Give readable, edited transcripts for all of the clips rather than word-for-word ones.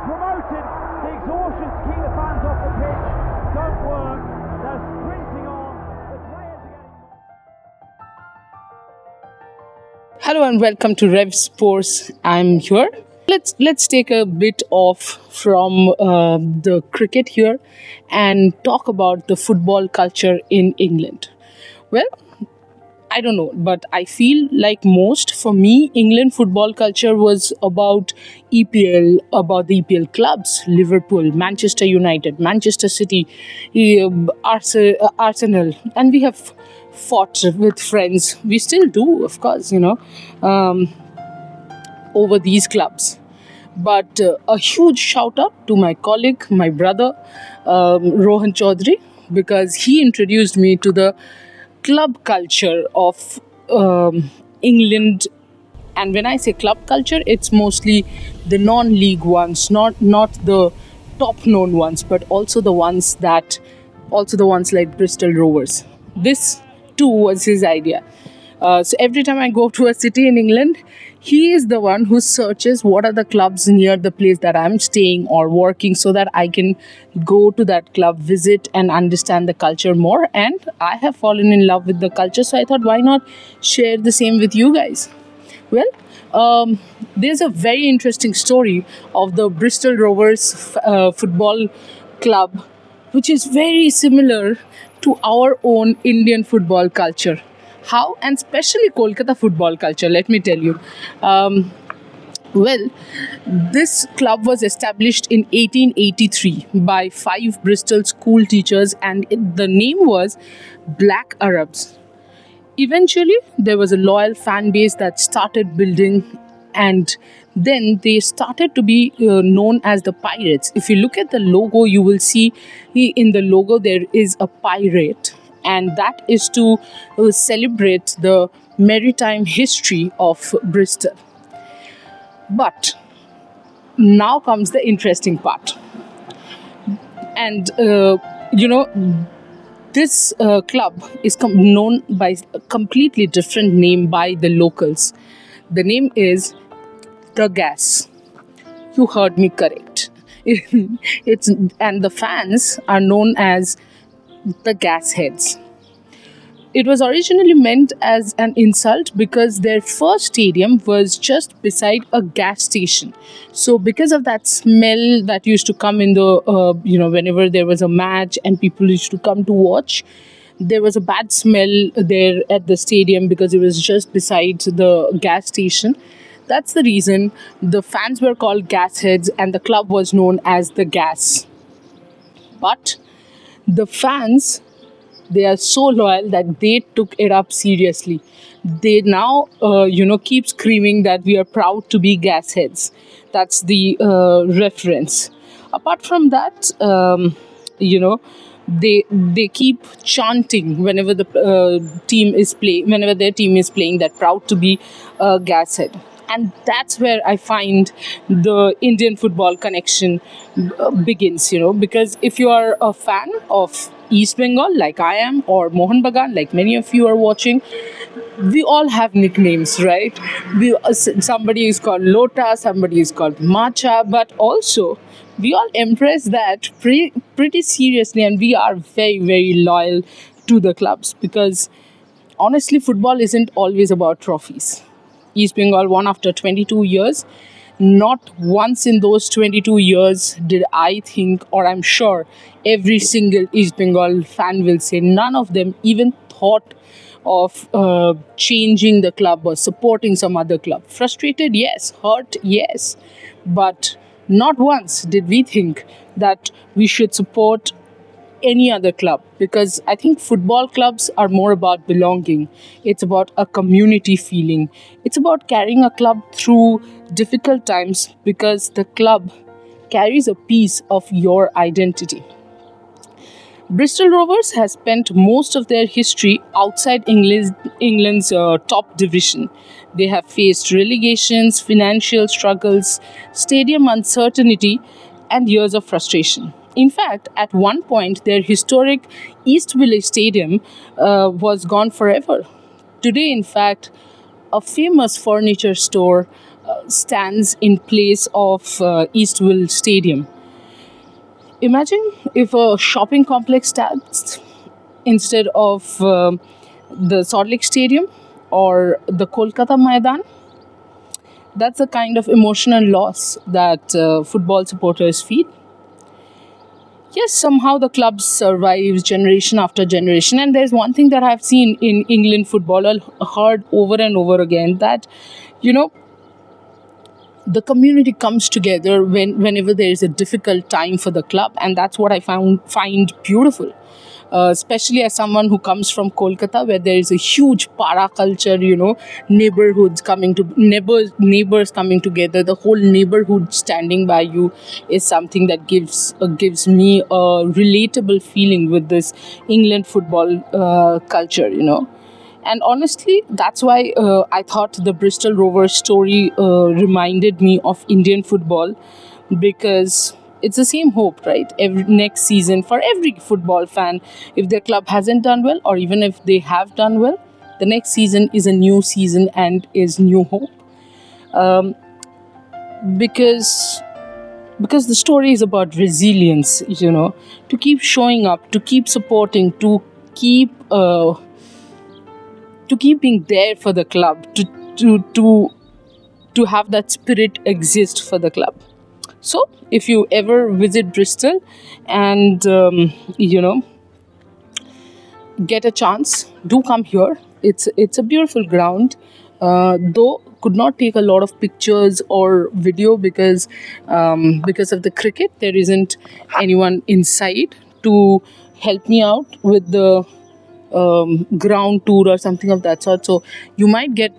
promoted. The exhaustion to keep the fans off the pitch don't work. They're sprinting on. The players are getting more. Hello and welcome to Revsportz. I'm here. Let's take a bit off from the cricket here and talk about the football culture in England. Well, I don't know, but I feel like for me, England football culture was about EPL, about the EPL clubs, Liverpool, Manchester United, Manchester City, Arsenal, and we have fought with friends. We still do, of course, over these clubs. But a huge shout out to my colleague, my brother, Rohan Chaudhary, because he introduced me to the club culture of England. And when I say club culture, it's mostly the non-league ones, not the top known ones, but also the ones like Bristol Rovers. This too was his idea. So every time I go to a city in England, he is the one who searches what are the clubs near the place that I'm staying or working, so that I can go to that club, visit and understand the culture more. And I have fallen in love with the culture, so I thought, why not share the same with you guys? Well, there's a very interesting story of the Bristol Rovers football club, which is very similar to our own Indian football culture. How? And especially Kolkata football culture, let me tell you. This club was established in 1883 by 5 Bristol school teachers, and the name was Black Arabs. Eventually, there was a loyal fan base that started building, and then they started to be known as the Pirates. If you look at the logo, you will see in the logo there is a pirate, and that is to celebrate the maritime history of Bristol. But now comes the interesting part. And, this club is known by a completely different name by the locals. The name is The Gas. You heard me correct. And the fans are known as the Gasheads. It was originally meant as an insult because their first stadium was just beside a gas station. So because of that smell that used to come in the, whenever there was a match and people used to come to watch, there was a bad smell there at the stadium because it was just beside the gas station. That's the reason the fans were called Gasheads and the club was known as the Gas. But the fans, they are so loyal that they took it up seriously. They now, keep screaming that we are proud to be Gasheads. That's the reference. Apart from that, they keep chanting whenever the team is playing, whenever their team is playing, that proud to be Gashead. And that's where I find the Indian football connection begins, because if you are a fan of East Bengal, like I am, or Mohun Bagan, like many of you are watching, we all have nicknames, right? Somebody is called Lota, somebody is called Macha, but also we all embrace that pretty seriously, and we are very, very loyal to the clubs because honestly, football isn't always about trophies. East Bengal won after 22 years. Not once in those 22 years did I think, or I'm sure every single East Bengal fan will say, none of them even thought of changing the club or supporting some other club. Frustrated, yes. Hurt, yes. But not once did we think that we should support any other club, because I think football clubs are more about belonging. It's about a community feeling. It's about carrying a club through difficult times because the club carries a piece of your identity. Bristol Rovers has spent most of their history outside England's top division. They have faced relegations, financial struggles, stadium uncertainty, and years of frustration. In fact, at one point, their historic East Village Stadium was gone forever. Today, in fact, a famous furniture store stands in place of Eastville Stadium. Imagine if a shopping complex stands instead of the Salt Lake Stadium or the Kolkata Maidan. That's the kind of emotional loss that football supporters feel. Yes, somehow the club survives generation after generation. And there's one thing that I've seen in England football, heard over and over again, that, you know, the community comes together whenever there is a difficult time for the club. And that's what I find beautiful. Especially as someone who comes from Kolkata, where there is a huge para culture, neighbors coming together, the whole neighborhood standing by you is something that gives me a relatable feeling with this England football culture, And honestly, that's why I thought the Bristol Rovers story reminded me of Indian football, because it's the same hope, right? Next season, for every football fan, if their club hasn't done well, or even if they have done well, the next season is a new season and is new hope. Because the story is about resilience, to keep showing up, to keep supporting, to keep being there for the club, to have that spirit exist for the club. So if you ever visit Bristol and, get a chance, do come here. It's a beautiful ground, though could not take a lot of pictures or video because of the cricket. There isn't anyone inside to help me out with the ground tour or something of that sort. So you might get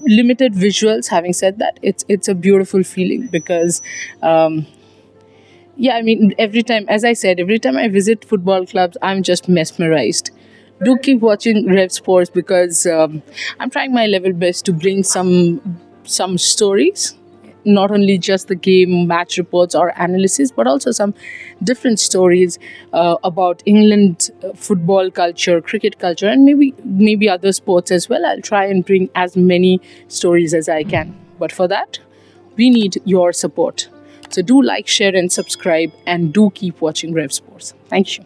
limited visuals. Having said that, it's a beautiful feeling because every time I visit football clubs, I'm just mesmerized. Do keep watching Revsportz because I'm trying my level best to bring some stories, not only just the game match reports or analysis, but also some different stories about England football culture, cricket culture, and maybe other sports as well. I'll try and bring as many stories as I can. But for that, we need your support. So do like, share, and subscribe, and do keep watching Revsportz. Thank you.